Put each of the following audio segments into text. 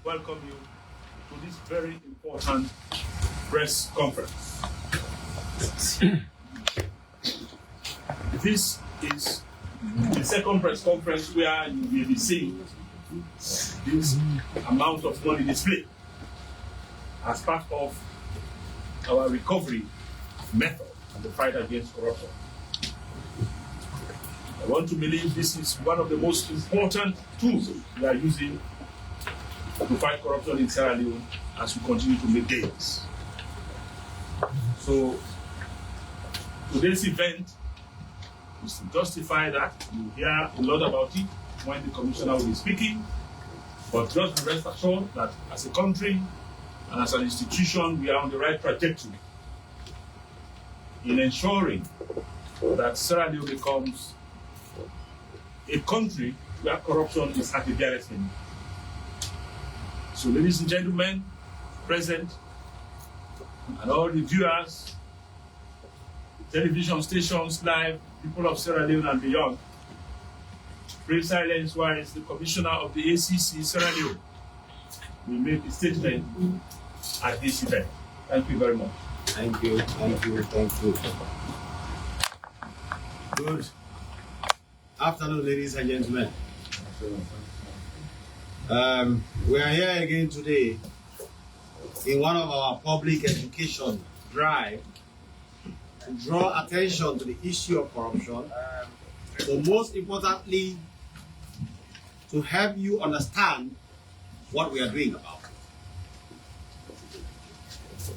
welcome you to this very important press conference. This is the second press conference where you will be seeing this amount of money displayed as part of our recovery method and the fight against corruption. I want to believe this is one of the most important tools we are using to fight corruption in Sierra Leone as we continue to make gains. So today's event is to justify that. You hear a lot about it when the Commissioner will be speaking, but just rest assured that as a country and as an institution, we are on the right trajectory in ensuring that Sierra Leone becomes a country where corruption is at the barest minimum. So, ladies and gentlemen, present, and all the viewers, television stations, live, people of Sierra Leone and beyond, pray silence while the Commissioner of the ACC Sierra Leone will make a statement at this event. Thank you very much. Thank you. Good afternoon, ladies and gentlemen. We are here again today in one of our public education drive to draw attention to the issue of corruption, but most importantly, to help you understand what we are doing about it.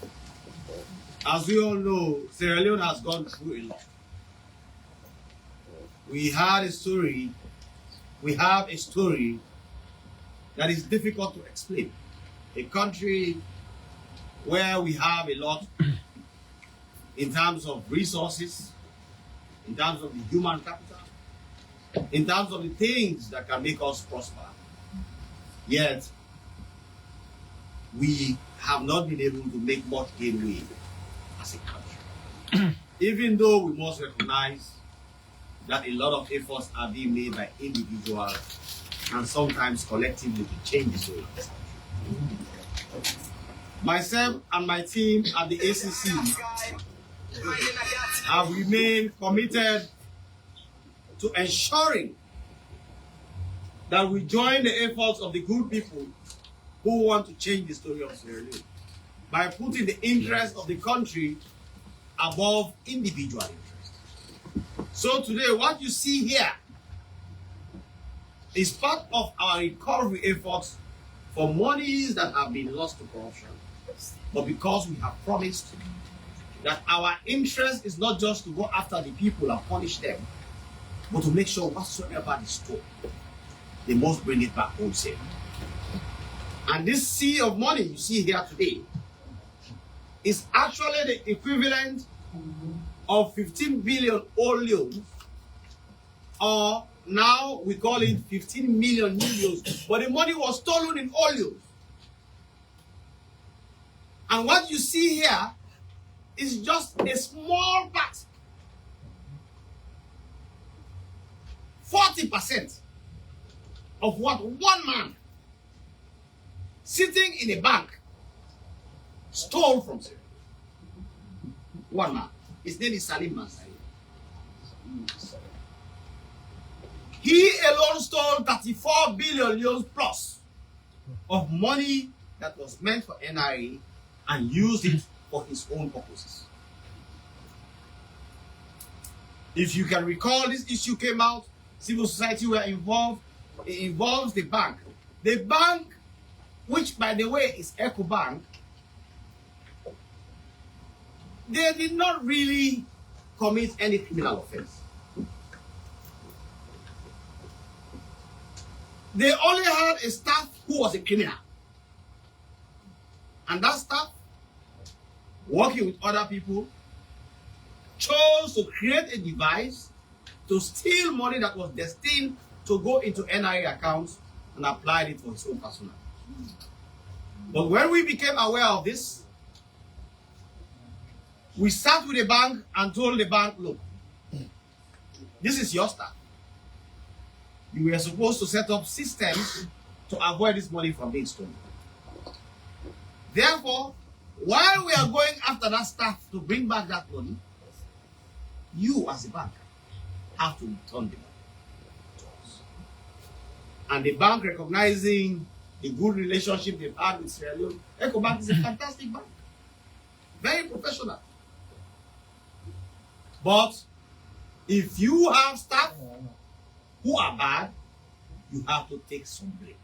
As we all know, Sierra Leone has gone through a lot. We have a story that is difficult to explain. A country where we have a lot in terms of resources, in terms of the human capital, in terms of the things that can make us prosper. Yet, we have not been able to make much gainway as a country. Even though we must recognize that a lot of efforts are being made by individuals and sometimes collectively to change the story of this country. Myself and my team at the ACC have remained committed to ensuring that we join the efforts of the good people who want to change the story of Sierra Leone by putting the interest of the country above individual interests. So today, what you see here is part of our recovery efforts for monies that have been lost to corruption. But because we have promised that our interest is not just to go after the people and punish them, but to make sure whatsoever they stole, they must bring it back home safe. And this sea of money you see here today is actually the equivalent of 15 billion old loans, or now we call it 15 million new loans, but the money was stolen in old loans. And what you see here is just a small part. 40% of what one man sitting in a bank stole from Syria. One man. His name is Salim Mansaray. He alone stole 34 billion euros plus of money that was meant for NRA and used it for his own purposes. If you can recall, this issue came out, civil society were involved. It involves the bank. The bank, which by the way is ECObank, they did not really commit any criminal offense. They only had a staff who was a criminal. And that staff, working with other people, chose to create a device to steal money that was destined to go into NIA accounts and applied it for his own personal. But when we became aware of this, we sat with the bank and told the bank, look, this is your staff. You were supposed to set up systems to avoid this money from being stolen. Therefore, while we are going after that staff to bring back that money, you as a bank have to return the money to us. And the bank, recognizing the good relationship they've had with Sierra Leone, ECObank is a fantastic bank. Very professional. But if you have staff who are bad, you have to take some blame.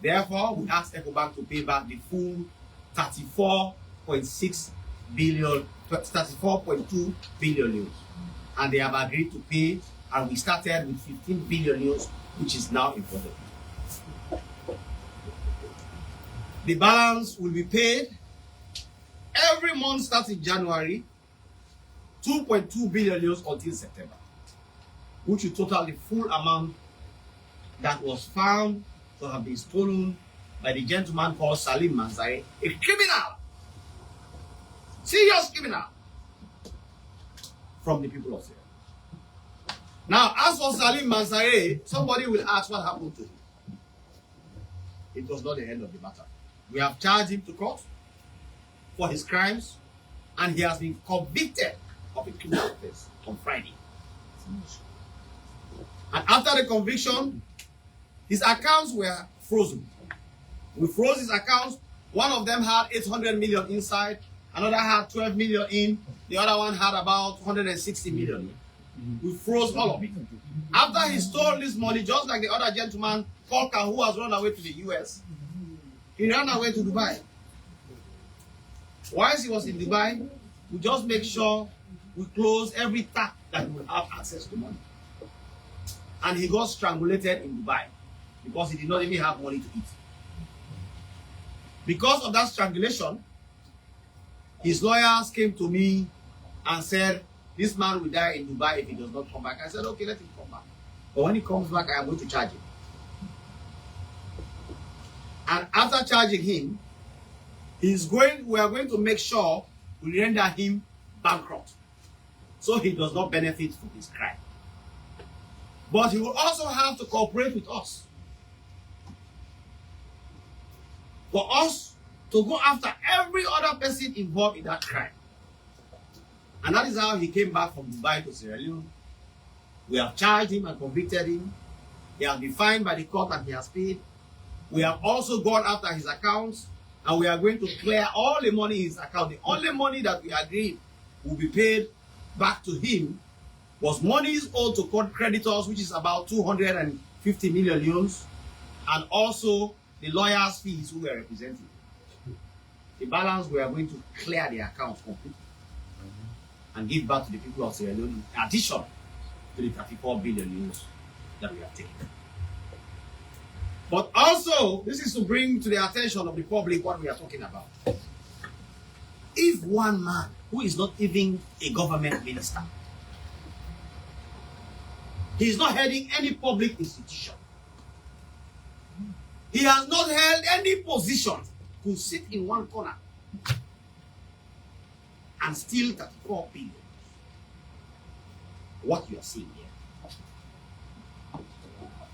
Therefore, we asked ECObank to pay back the full 34.6 billion, 34.2 billion euros. And they have agreed to pay, and we started with 15 billion euros, which is now in front of you. The balance will be paid every month starting January, 2.2 billion euros until September, which will total the full amount that was found to have been stolen by the gentleman called Salim Mansaray, a criminal, serious criminal, from the people of Syria. Now, as for Salim Mansaray, somebody will ask what happened to him. It was not the end of the matter. We have charged him to court for his crimes, and he has been convicted of a criminal offense on Friday. And after the conviction, his accounts were frozen. We froze his accounts. One of them had 800 million inside, another had 12 million in, the other one had about 160 million. We froze all of it. After he stole this money, just like the other gentleman, Volker, who has run away to the US, he ran away to Dubai. Whilst he was in Dubai, we just make sure we close every tap that he will have access to money. And he got strangulated in Dubai because he did not even have money to eat. Because of that strangulation, his lawyers came to me and said, this man will die in Dubai if he does not come back. I said, okay, let him come back. But when he comes back, I am going to charge him. And after charging him, we are going to make sure we render him bankrupt, so he does not benefit from his crime. But he will also have to cooperate with us, for us to go after every other person involved in that crime. And that is how he came back from Dubai to Sierra Leone. We have charged him and convicted him. He has been fined by the court and he has paid. We have also gone after his accounts, and we are going to clear all the money in his account. The only money that we agreed will be paid back to him was monies owed to court creditors, which is about 250 million euros, and also the lawyers' fees who were representing. The balance, we are going to clear the account completely and give back to the people of Sierra Leone, in addition to the 34 billion euros that we have taken. But also, this is to bring to the attention of the public what we are talking about. If one man, who is not even a government minister, he is not heading any public institution, he has not held any position, could sit in one corner and steal 34 billion. What you are seeing here.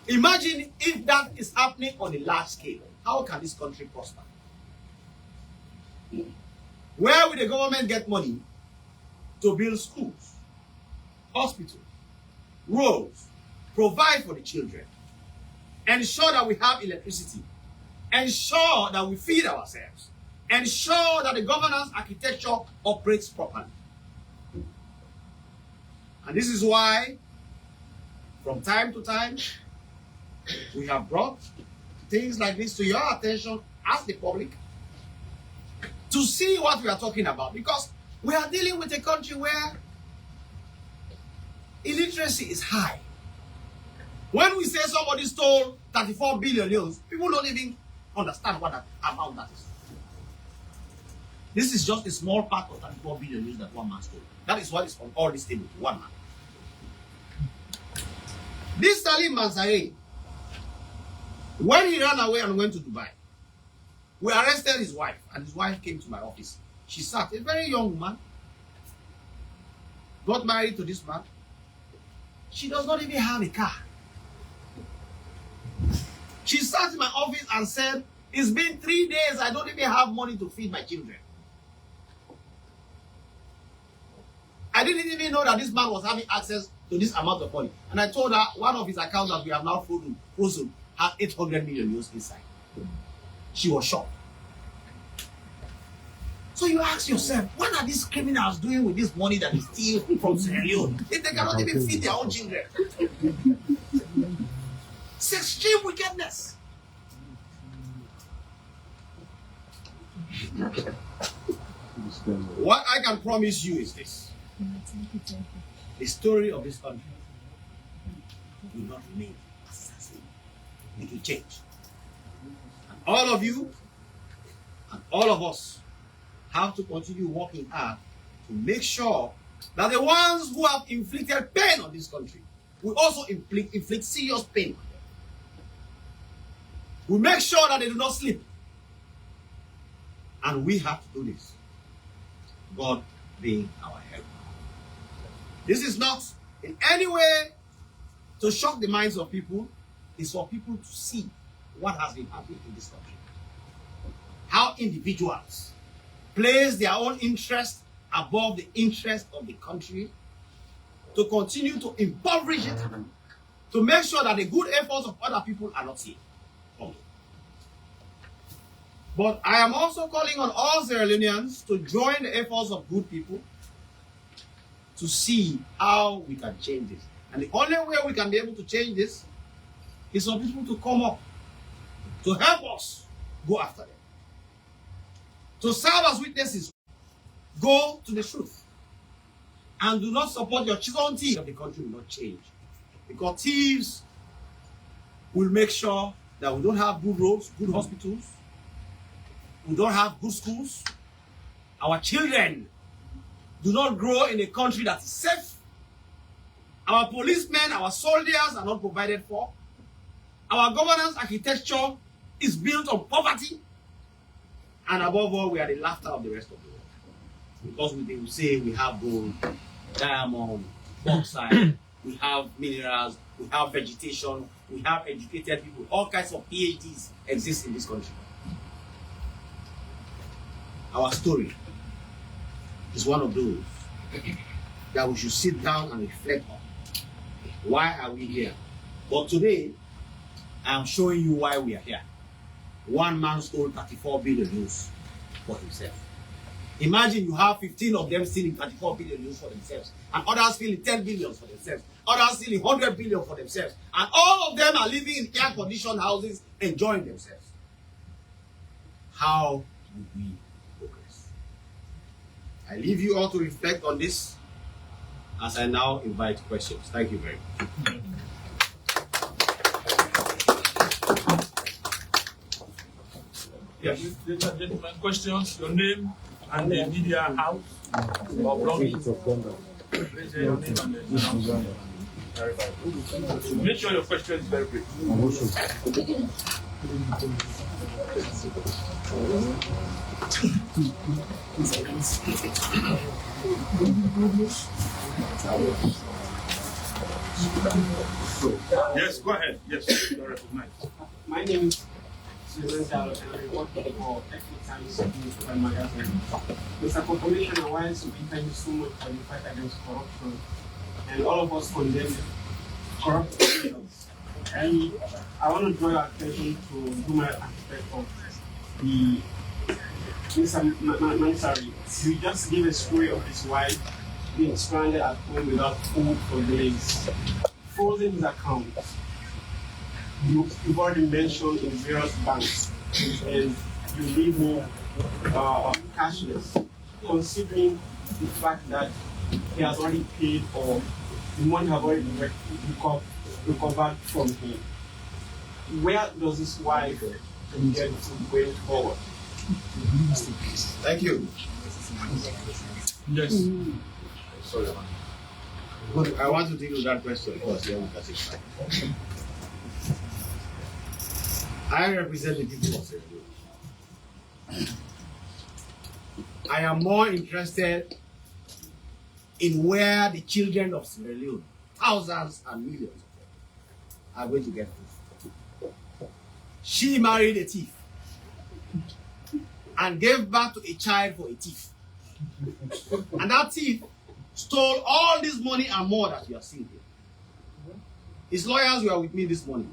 Imagine if that is happening on a large scale. How can this country prosper? Where will the government get money to build schools, hospitals, roads, provide for the children, ensure that we have electricity, ensure that we feed ourselves, ensure that the governance architecture operates properly? And this is why, from time to time, we have brought things like this to your attention as the public to see what we are talking about, because we are dealing with a country where illiteracy is high. When we say somebody stole 34 billion euros, people don't even understand what that amount that is. This is just a small part of 34 billion euros that one man stole. That is what is on all this table, one man. This Salim Mansaray, when he ran away and went to Dubai, we arrested his wife, and his wife came to my office. She sat, a very young woman, got married to this man. She does not even have a car. She sat in my office and said, It's been 3 days. I don't even have money to feed my children. I didn't even know that this man was having access to this amount of money. And I told her one of his accounts that we have now frozen had 800 million euros inside. She was shocked. So you ask yourself, what are these criminals doing with this money that is steal from Sierra Leone? If they cannot even feed their own children. It's extreme wickedness. What I can promise you is this. The story of this country will not remain as it has been. It will change. And all of you and all of us have to continue working hard to make sure that the ones who have inflicted pain on this country will also inflict serious pain on them. We make sure that they do not sleep. And we have to do this. God being our help. This is not in any way to shock the minds of people. It's for people to see what has been happening in this country. How individuals place their own interest above the interest of the country to continue to impoverish it, to make sure that the good efforts of other people are not seen. But I am also calling on all Sierra Leoneans to join the efforts of good people to see how we can change this. And the only way we can be able to change this is for people to come up, to help us go after them, to serve as witnesses. Go to the truth. And do not support your children. The country will not change. Because thieves will make sure that we don't have good roads, good hospitals, we don't have good schools. Our children do not grow in a country that is safe. Our policemen, our soldiers are not provided for. Our governance architecture is built on poverty. And above all, we are the laughter of the rest of the world. Because they will say we have gold, diamond, bauxite, we have minerals, we have vegetation, we have educated people. All kinds of PhDs exist in this country. Our story is one of those that we should sit down and reflect on. Why are we here? But today, I am showing you why we are here. One man stole 34 billion euros for himself. Imagine you have 15 of them stealing 34 billion euros for themselves, and others stealing 10 billion for themselves, others stealing 100 billion for themselves, and all of them are living in air-conditioned houses, enjoying themselves. How would we progress? I leave you all to reflect on this as I now invite questions. Thank you very much. Yes, ladies and gentlemen, questions, your name and the media house or belonging. Raise your name and the make sure your question is very brief. Yes, go ahead. Yes, you are recognized. My name is and I work for Ethnic Times magazine. Mr. Commissioner, once we thank you so much for the fight against corruption, and all of us condemn corrupt officials. And I want to draw your attention to human aspect of the Mr. Mansaray. You just gave a story of his wife being stranded at home without food for days, frozen his account. You've already mentioned in various banks, and you leave me cashless, considering the fact that he has already paid or the money has already been recovered from him. Where does this wife get to going forward? Thank you. Yes. Sorry. I want to deal with that question first, then we can take time. I represent the people of Sierra Leone. I am more interested in where the children of Sierra Leone, thousands and millions of them, are going to get food. She married a thief. and gave birth to a child for a thief. And that thief stole all this money and more that you are seeing here. His lawyers were with me this morning.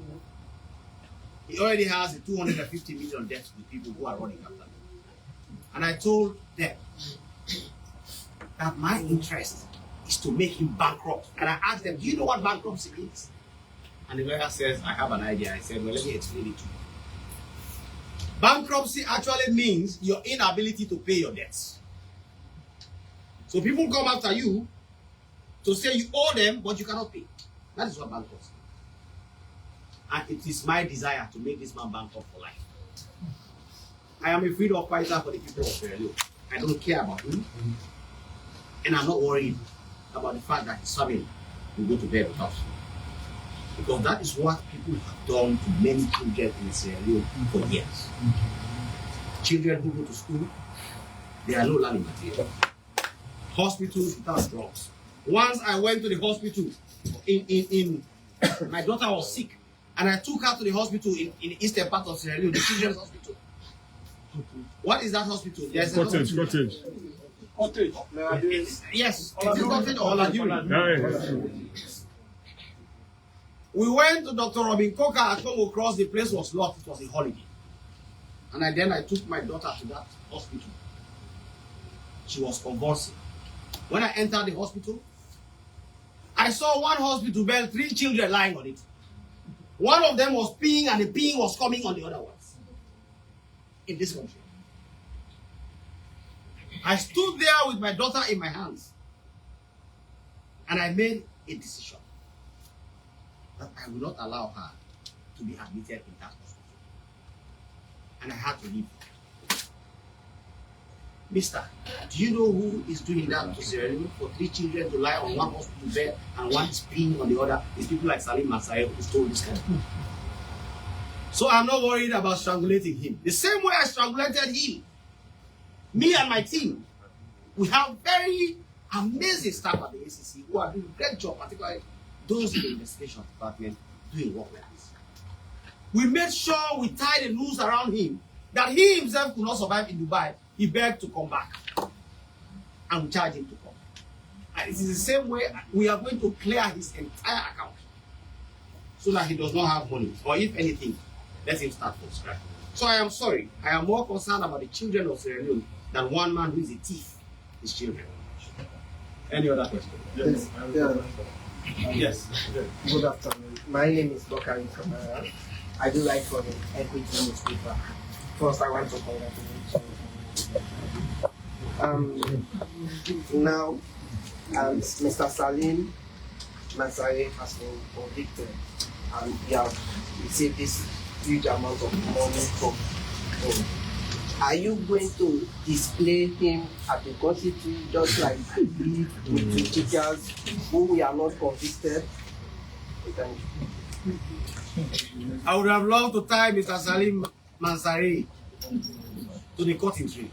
He already has a 250 million debt with people who are running after him. And I told them that my interest is to make him bankrupt. And I asked them, do you know what bankruptcy means? And the lawyer says, I have an idea. I said, well, let me explain it to you. Bankruptcy actually means your inability to pay your debts. So people come after you to say you owe them, but you cannot pay. That is what bankruptcy is. And it is my desire to make this man bankrupt for life. I am a freedom fighter for the people of Sierra Leone. I don't care about him. And I'm not worried about the fact that his family will go to bed without him. Because that is what people have done to many children in Sierra Leone for years. Children who go to school, there are no learning material. Hospitals without drugs. Once I went to the hospital my daughter was sick, and I took her to the hospital in the eastern part of Sierra Leone, the children's hospital. What is that hospital? There's Cottage. Cottage. Yes, it is cottage or Holaduri. We went to Dr. Robin Coker at Congo Cross. The place was locked. It was a holiday. And then I took my daughter to that hospital. She was convulsing. When I entered the hospital, I saw one hospital bed, 3 children lying on it. One of them was peeing, and the peeing was coming on the other ones. In this country. I stood there with my daughter in my hands. And I made a decision that I will not allow her to be admitted in that hospital. And I had to leave. Mister, do you know who is doing that to Sierra Leone? For 3 children to lie on one hospital bed and one is peeing on the other. It's people like Salim Mansaray who stole this country. So I'm not worried about strangulating him. The same way I strangulated him. Me and my team, we have very amazing staff at the ACC who are doing a great job, particularly those in the investigation department doing work like this. We made sure we tied a noose around him that he himself could not survive in Dubai. He begged to come back. And we charged him to come. And it is the same way we are going to clear his entire account so that he does not have money. Or if anything, let him start from scratch. So I am sorry. I am more concerned about the children of Sierra Leone than one man who is a thief, his children. Any other question? Yes. Yes. Good afternoon. My name is Bokari Kamara. I do write for the Equity newspaper. First, I want to congratulate you. Now, Mr. Salim Mansaray has been convicted, and he has received this huge amount of money from him. Are you going to display him at the constitution just like we did with the teachers who we are not convicted? Thank you. I would have loved to tie Mr. Salim Mansaray to the cutting tree.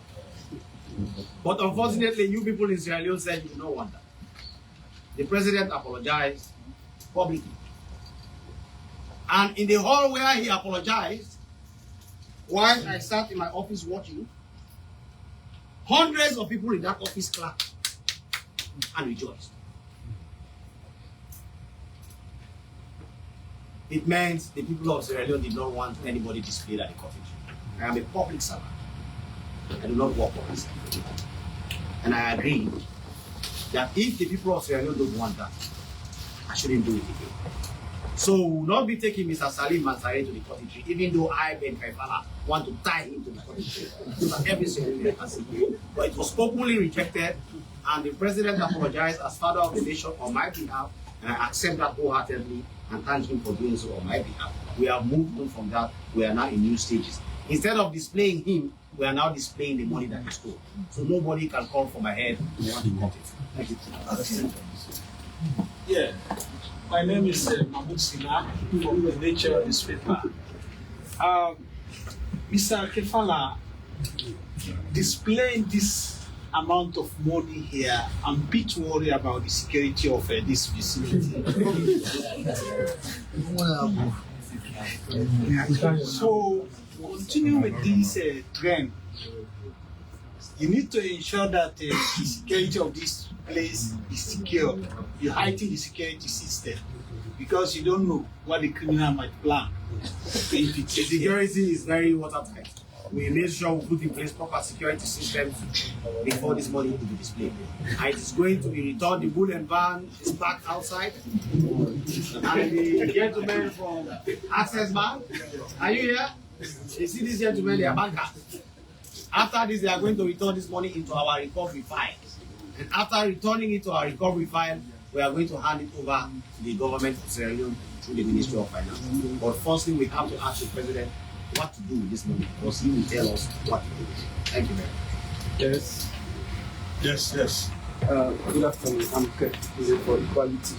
But unfortunately, you people in Sierra Leone said you do not want that. The president apologized publicly. And in the hall where he apologized, while I sat in my office watching, hundreds of people in that office clapped and rejoiced. It meant the people of Sierra Leone did not want anybody displayed at the cottage. I am a public servant. I do not work for myself. And I agree that if the people of Sierra Leone don't want that, I shouldn't do it again. So we will not be taking Mr. Salim Mansaray to the cottage, even though I, Ben Kaifala, want to tie him to the cottage so that every Sierra Leone can see him. But it was openly rejected, and the president apologized as father of the nation on my behalf, and I accept that wholeheartedly and thank him for doing so on my behalf. We have moved on from that. We are now in new stages. Instead of displaying him, we are now displaying the money that he stole. So nobody can come for my head and want to cut it. Thank you. Yeah, my name is Mahmoud Sina from the Nature newspaper. Mr. Kaifala, displaying this amount of money here, I'm a bit worried about the security of this facility. So, continue with this trend, you need to ensure that the security of this place is secure. You heighten the security system because you don't know what the criminal might plan. The security is very watertight. We made sure we put in place proper security systems before this money will be displayed. And it is going to be returned. The bullion van is parked outside. And the gentlemen from Access Bank, are you here? You see these gentlemen, they are bankers. After this, they are going to return this money into our recovery file. And after returning it to our recovery file, we are going to hand it over to the government of Sierra Leone through the Ministry of Finance. But firstly, we have to ask the President what to do with this money because he will tell us what to do with it. Thank you very much. Yes. Yes, yes. Good afternoon. I'm Kurt. Is it for equality?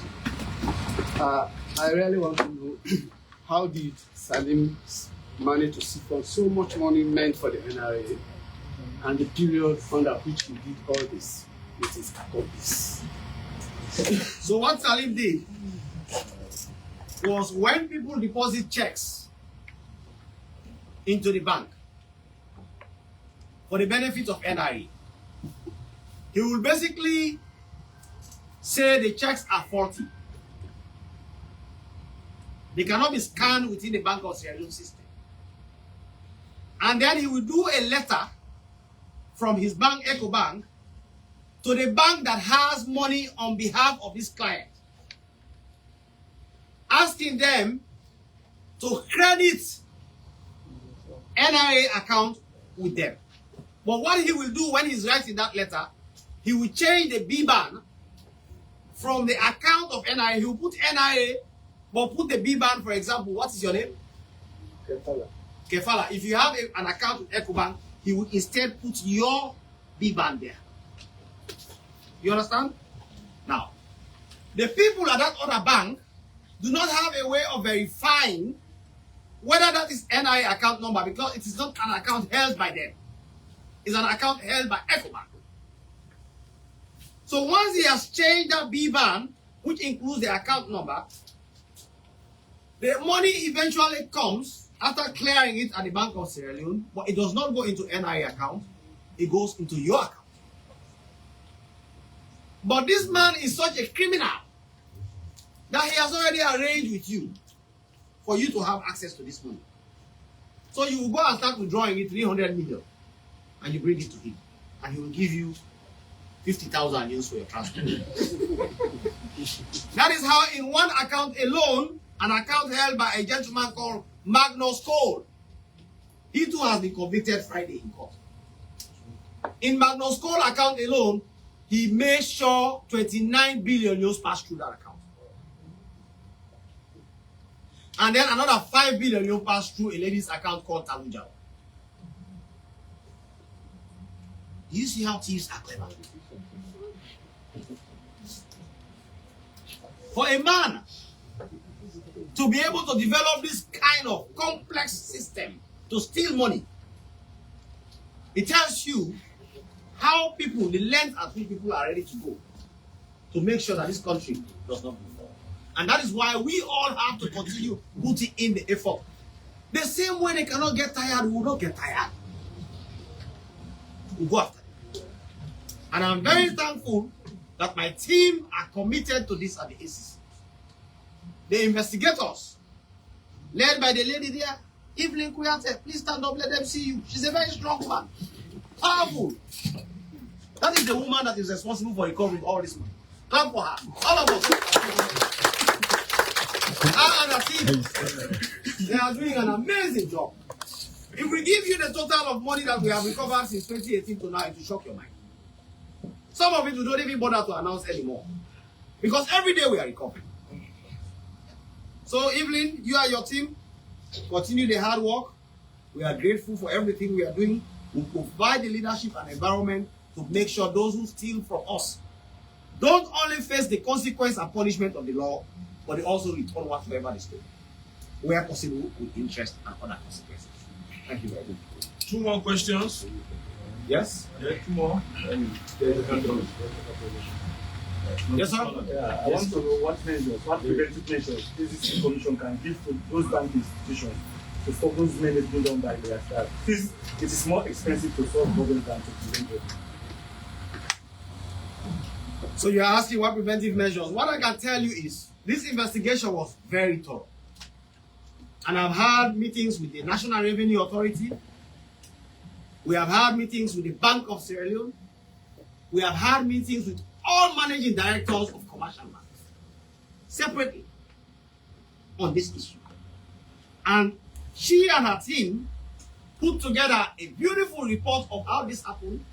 I really want to know how did Salim manage to siphon so much money meant for the NRA and the period under which he did all this with his accomplice? So what Salim did was when people deposit checks into the bank for the benefit of NRA, he will basically say the checks are faulty. They cannot be scanned within the Bank of Sierra Leone system. And then he will do a letter from his bank, ECObank, to the bank that has money on behalf of his client, asking them to credit NRA account with them. But what he will do when he's writing that letter, he will change the BBAN from the account of NRA. He will put NRA, but put the BBAN, for example. What is your name? Kaifala. Kaifala. If you have an account with ECObank, he will instead put your BBAN there. You understand? Now, the people at that other bank do not have a way of verifying whether that is NIA account number because it is not an account held by them. It's an account held by ECObank. So once he has changed that BBAN, which includes the account number, the money eventually comes after clearing it at the Bank of Sierra Leone, but it does not go into NIA account, it goes into your account. But this man is such a criminal that he has already arranged with you for you to have access to this money. So you will go and start withdrawing it 300 million and you bring it to him and he will give you 50,000 euros for your transport. That is how in one account alone, an account held by a gentleman called Magnus Cole, he too has been convicted Friday in court. In Magnus Cole account alone, he made sure 29 billion euros passed through that account. And then another 5 billion euros passed through a lady's account called Taluja. Do you see how thieves are clever? For a man to be able to develop this kind of complex system to steal money, it tells you how people, the length at which people are ready to go to make sure that this country does not move forward. And that is why we all have to continue putting in the effort. The same way they cannot get tired, we will not get tired. We'll go after it. And I'm very thankful that my team are committed to this at the ACC. The investigators, led by the lady there, Evelyn Kuyate, please stand up, let them see you. She's a very strong woman, powerful. That is the woman that is responsible for recovering all this money. Clap for her. All of us. Her and her team, they are doing an amazing job. If we give you the total of money that we have recovered since 2018 to now, it will shock your mind. Some of it we don't even bother to announce anymore. Because every day we are recovering. So Evelyn, you and your team, continue the hard work. We are grateful for everything we are doing. We provide the leadership and environment to make sure those who steal from us don't only face the consequence and punishment of the law, but they also return whatsoever they stole, where possible with interest and other consequences. Thank you very much. 2 more questions. Yes? Yeah, 2 more. Yes, sir? I want to know what measures, what preventive measures ACC Commission can give to those bank institutions to focus men is being done by their staff. It is more expensive to solve problems than to prevent them. So you're asking what preventive measures? What I can tell you is this investigation was very thorough. And I've had meetings with the National Revenue Authority. We have had meetings with the Bank of Sierra Leone. We have had meetings with all managing directors of commercial banks separately on this issue. And she and her team put together a beautiful report of how this happened.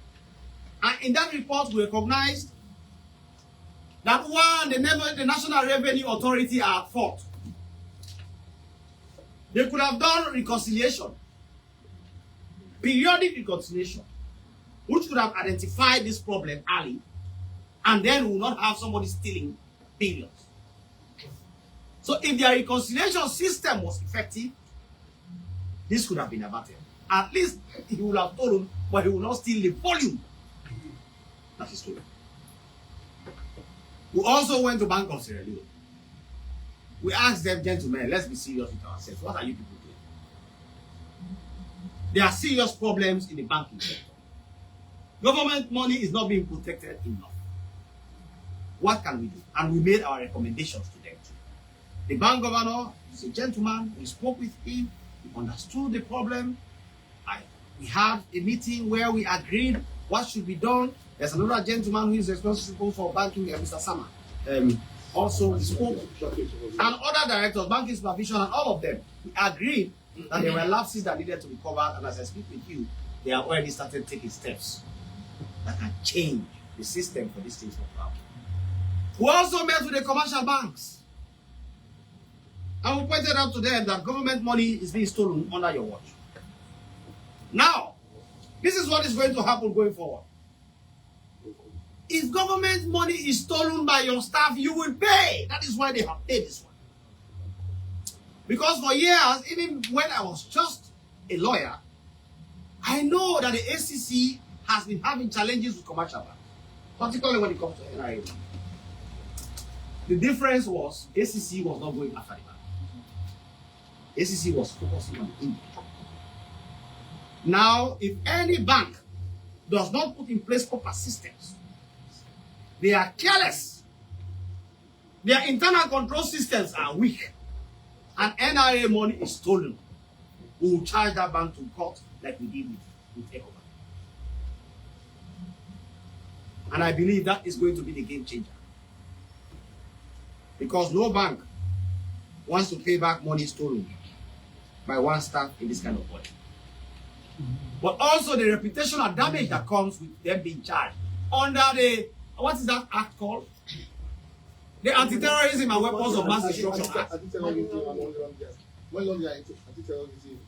And in that report, we recognized that one, the National Revenue Authority are at fault. They could have done reconciliation, periodic reconciliation, which could have identified this problem early, and then we will not have somebody stealing billions. So if their reconciliation system was effective, this could have been averted. At least he would have told him, but he will not steal the volume that is stolen. We also went to Bank of Sierra Leone. We asked them, gentlemen, let's be serious with ourselves. What are you people doing? There are serious problems in the banking sector. Government money is not being protected enough. What can we do? And we made our recommendations to them too. The bank governor is a gentleman. We spoke with him. We understood the problem. We had a meeting where we agreed what should be done. There's another gentleman who is responsible for banking, Mr. Sama. Also, we spoke, and other directors, banking supervision, and all of them, we agreed that there were lapses that needed to be covered. And as I speak with you, they have already started taking steps that can change the system for these things to happen. We also met with the commercial banks, and we pointed out to them that government money is being stolen under your watch. Now, this is what is going to happen going forward. If government money is stolen by your staff, you will pay. That is why they have paid this one. Because for years, even when I was just a lawyer, I know that the ACC has been having challenges with commercial banks, particularly when it comes to NIA. The difference was ACC was not going after the bank. ACC was focusing on the individual. Now, if any bank does not put in place proper systems, they are careless, their internal control systems are weak, and NRA money is stolen, we will charge that bank to court like we did with ECObank. And I believe that is going to be the game changer. Because no bank wants to pay back money stolen by one staff in this kind of body. But also the reputational damage that comes with them being charged under the, what is that act called? The Anti-Terrorism and Weapons of Mass Destruction Act.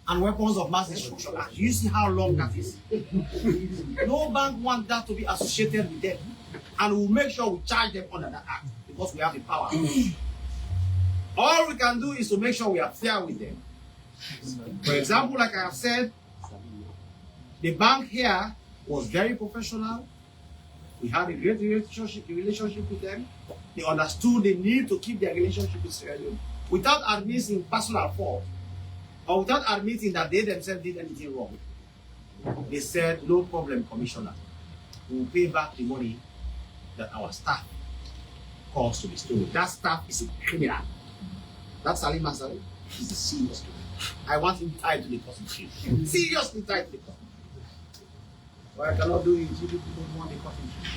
And Weapons of Mass Destruction Act. You see how long that is? No bank wants that to be associated with them. And we'll make sure we charge them under that act because we have the power. All we can do is to make sure we are fair with them. For example, like I have said, the bank here was very professional. We had a great relationship with them. They understood the need to keep their relationship with Sierra Leone without admitting personal fault or without admitting that they themselves did anything wrong. They said, no problem, Commissioner. We will pay back the money that our staff caused to be stolen. That staff is a criminal. That Salim Mansaray is a serious criminal. I want him tied to the cotton tree. Seriously tied to the cotton tree. But I cannot do it. You people don't want the cotton tree.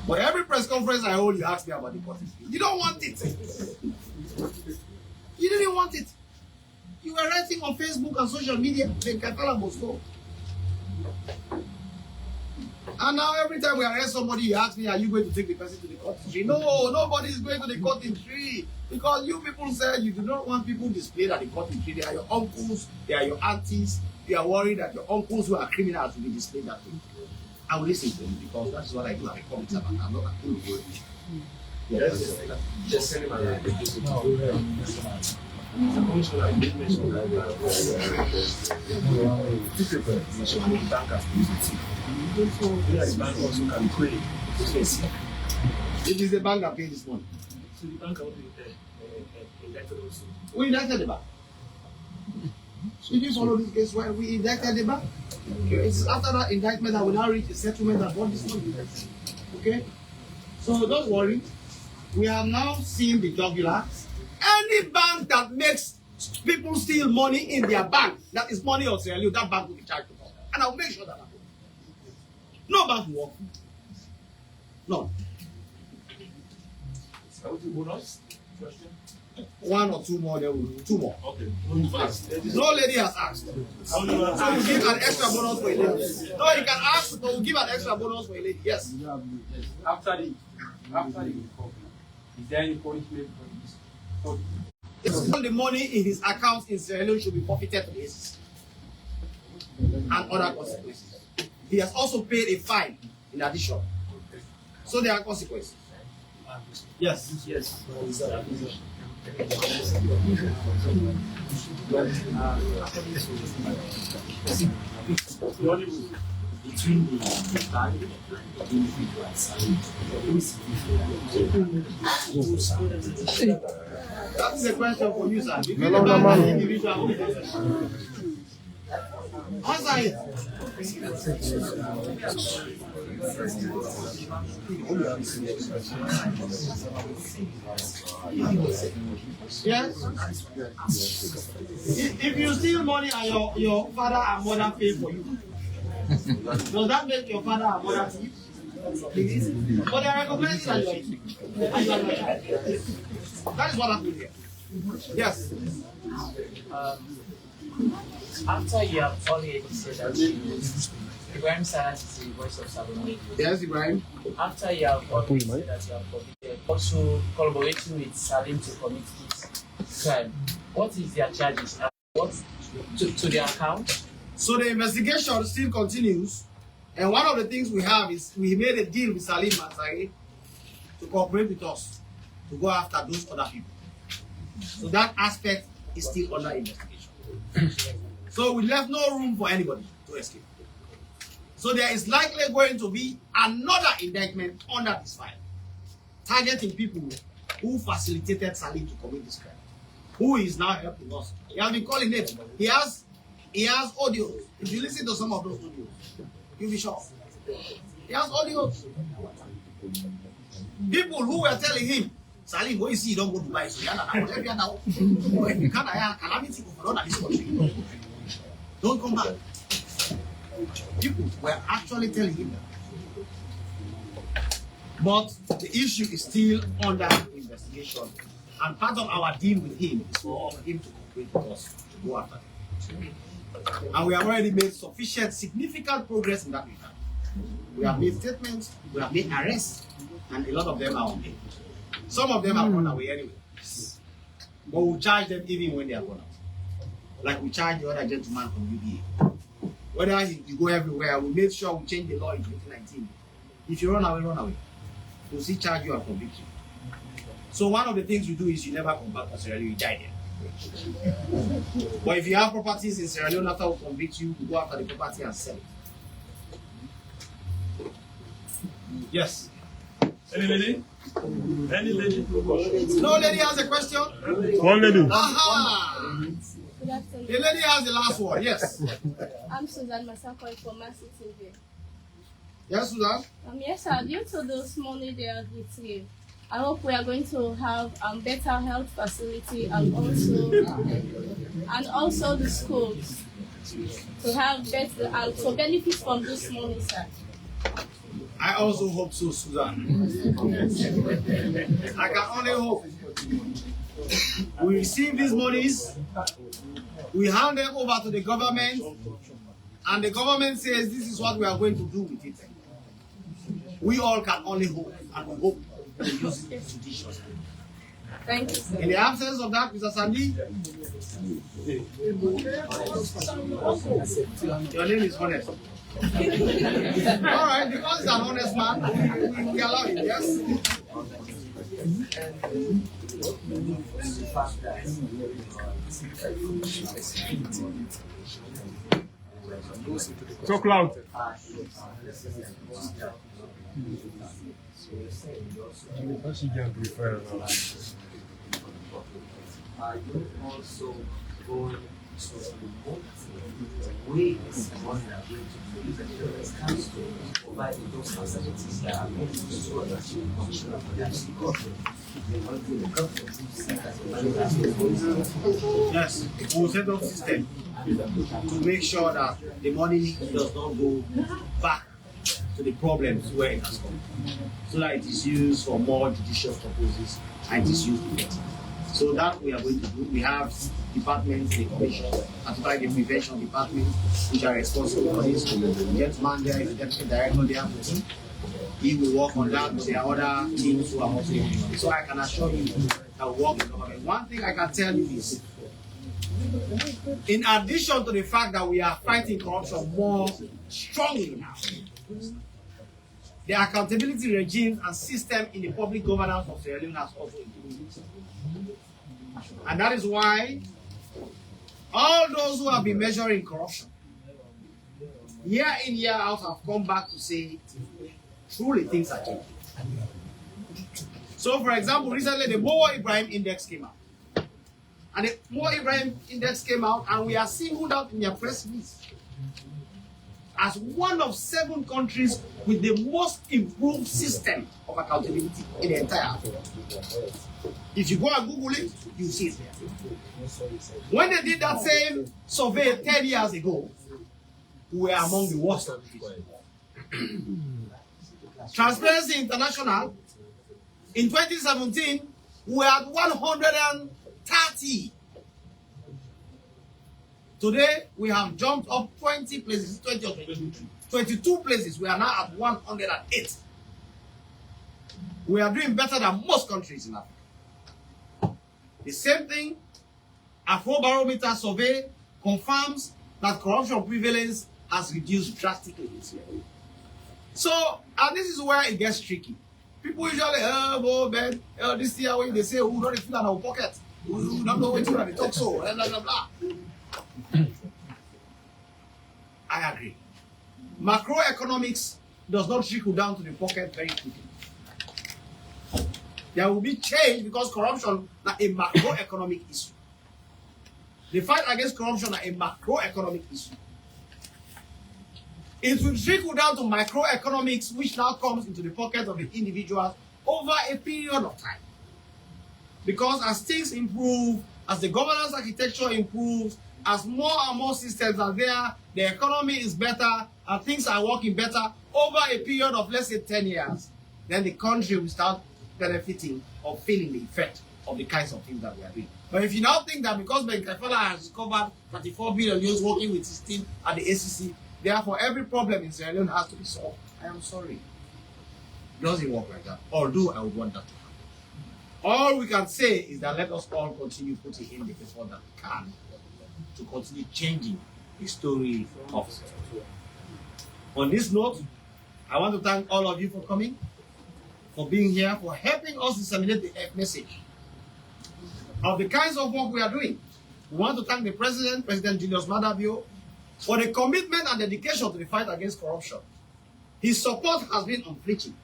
But every press conference I hold, you ask me about the cotton tree. You don't want it. You didn't want it. You were writing on Facebook and social media, Ben Kaifala must go. And now every time we arrest somebody, you ask me, are you going to take the person to the cotton tree? No, nobody is going to the cotton tree. Because you people said you do not want people displayed at the cotton tree. They are your uncles, they are your aunties. You are worried that your uncles who are criminals will be displayed that way. I will listen to you because that's what I do as a public servant. I'm not a fool. Yes. Just send him a Commissioner, I did mention that the bank also can pay. It is the bank that pays this money. So the bank will be indicted also. We indicted the bank. Did you follow this case where we indicted the bank? Okay. It's after that indictment that we now reach a settlement that brought this money. Okay? So don't worry. We have now seen the jugular. Any bank that makes people steal money in their bank, that is money of Sierra Leone, that bank will be charged to court. And I'll make sure that happens. No bank will work. No. One or two more, there will be two more. Okay. No lady has asked. So we'll give an extra bonus for a lady. No, you can ask, but we'll give an extra bonus for a lady. Yes. After the recovery, is there any punishment for this? It's all the money in his account in Sierra Leone should be forfeited to the ACC and other consequences. He has also paid a fine in addition. So there are consequences. Yes. Yes. Between the bank and the individual and Salim, who is that is a question for you, sir. Between the bank and the individual, who is answer it. Yes. If you steal money and your father and mother pay for you, does that make your father and mother thief? But they are recognizing that you are a thief. And you are not a child. That is what happened here. Yes. After you have already said that Ibrahim Salas is the voice of Salim. Yes, Ibrahim. After you have already said that you have committed, also collaborating with Salim to commit this crime, what is their charges? And what to their account? So the investigation still continues, and one of the things we have is we made a deal with Salim Mansaray to cooperate with us to go after those other people. So that aspect is still under investigation. So we left no room for anybody to escape. So there is likely going to be another indictment under this file, targeting people who facilitated Salim to commit this crime, who is now helping us. He has been calling names. He has audios. If you listen to some of those audios, you'll be shocked. He has audios. People who were telling him, Salim, what you see, you don't go to buy. So if you can't have calamity over this country, don't come back. People were actually telling him that. But the issue is still under investigation. And part of our deal with him is for him to cooperate with us to go after him. And we have already made sufficient, significant progress in that regard. We have made statements, we have made arrests, and a lot of them are on bail. Some of them have run away anyway. But we'll charge them even when they are gone out. Like we charge the other gentleman from UBA. Whether you go everywhere, we made sure we change the law in 2019. If you run away, run away. We'll see charge you and convict you. So one of the things we do is you never come back to Sierra Leone, you die there. But if you have properties in Sierra Leone after we convict you, we go after the property and sell it. Yes. Any lady? Any lady? No lady has a question? One lady. Aha! Good afternoon. The lady has the last word, yes. I'm Susan Masako from Mercy TV. Yes, Susan? Yes, sir. Due to this money they are receiving, I hope we are going to have better health facility and also the schools to have better and to benefit from this money, sir. I also hope so, Susan. I can only hope. We receive these monies, we hand them over to the government, and the government says this is what we are going to do with it. We all can only hope, and we hope to use it judiciously. Thank you, sir. In the absence of that, Mr. Sandy, your name is Honest. All right, because he's an honest man, we allow him, yes? Talk loud. Are you also going So the way this money are going to be used and the comes to provide those facilities that are going to ensure that the Commissioner for the ACC Yes, we will set up system to make sure that the money does not go back to the problems where it has come, so that it is used for more judicial purposes and it is used effectively. So that we are going to do. We have departments, the commission, particularly the prevention department, which are responsible for this. The gentleman there is the deputy director there. He will work on that, but there are other teams who are also working on it. So I can assure you that we work in government. One thing I can tell you is, in addition to the fact that we are fighting corruption more strongly now, the accountability regime and system in the public governance of Sierra Leone has also improved. And that is why all those who have been measuring corruption, year in, year out, have come back to say, truly things are changing. So, for example, recently the Mo Ibrahim Index came out. And the Mo Ibrahim Index came out, and we are singled out in their press release as one of 7 countries with the most improved system of accountability in the entire Africa. If you go and Google it, you see it there. When they did that same survey 10 years ago, we were among the worst countries. Transparency International, in 2017, we were at 130. Today, we have jumped up 20 places, 20 or 22 places. We are now at 108. We are doing better than most countries in Africa. The same thing, Afrobarometer survey confirms that corruption prevalence has reduced drastically this year. So, and this is where it gets tricky. People usually, oh, Ben, this year when they say, we don't feel in our pocket. We don't know what to talk so, blah, blah, blah. I agree. Macroeconomics does not trickle down to the pocket very quickly. There will be change because corruption is a macroeconomic issue. The fight against corruption is a macroeconomic issue. It will trickle down to microeconomics, which now comes into the pocket of the individuals over a period of time. Because as things improve, as the governance architecture improves, as more and more systems are there, the economy is better, and things are working better over a period of, let's say, 10 years, then the country will start benefiting or feeling the effect of the kinds of things that we are doing. But if you now think that because Ben Kaifala has discovered 34 billion euros working with his team at the ACC, therefore every problem in Sierra Leone has to be solved, I am sorry. It doesn't work like that. Although I would want that to happen. All we can say is that let us all continue putting in the effort that we can to continue changing the story of Sierra Leone. On this note, I want to thank all of you for coming, for being here, for helping us disseminate the message of the kinds of work we are doing. We want to thank the President, President Julius Madabio, for the commitment and dedication to the fight against corruption. His support has been unflinching,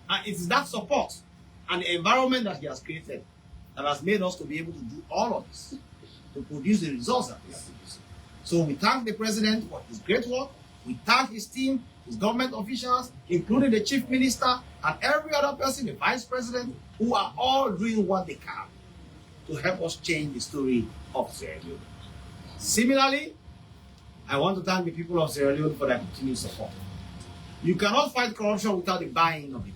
and it is that support and the environment that he has created that has made us to be able to do all of this, to produce the results that we are producing. So we thank the President for his great work. We thank his team, his government officials, including the Chief Minister and every other person, the Vice President, who are all doing what they can to help us change the story of Sierra Leone. Similarly, I want to thank the people of Sierra Leone for their continued support. You cannot fight corruption without the buy-in of the people.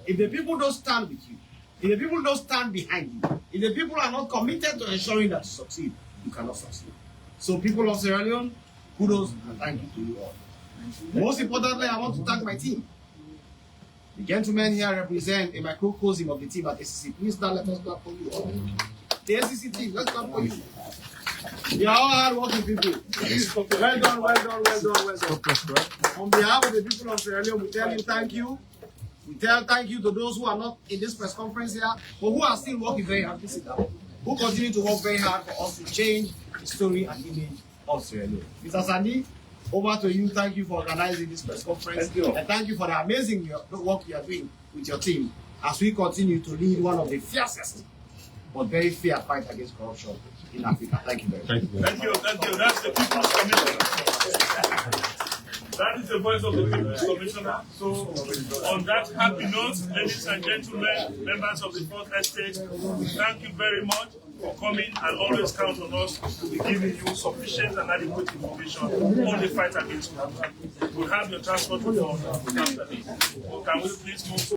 If the people don't stand with you, if the people don't stand behind you, if the people are not committed to ensuring that you succeed, you cannot succeed. So people of Sierra Leone, kudos and thank you to you all. Most importantly, I want to thank my team. The gentlemen here represent a microcosm of the team at ACC. Please now let us clap for you all. The ACC team, let's clap for you. You are all hard-working people. Well done, well done, well done, well done. On behalf of the people of Sierra Leone, we tell you thank you. We tell thank you to those who are not in this press conference here, but who are still working very hard, who continue to work very hard for us to change the story and image of Sierra Leone. Mr. Sandy, over to you. Thank you for organizing this press conference. Thank you. And thank you for the amazing work you are doing with your team as we continue to lead one of the fiercest but very fair fight against corruption in Africa. Thank you very much. Thank you. That's the People's Commissioner. That is the voice of the People's Commissioner. So, on that happy note, ladies and gentlemen, members of the Fourth Estate, thank you very much for coming, and always count on us to be giving you sufficient and adequate information on the fight against corruption. We'll have your transport reform after this. Can we please move to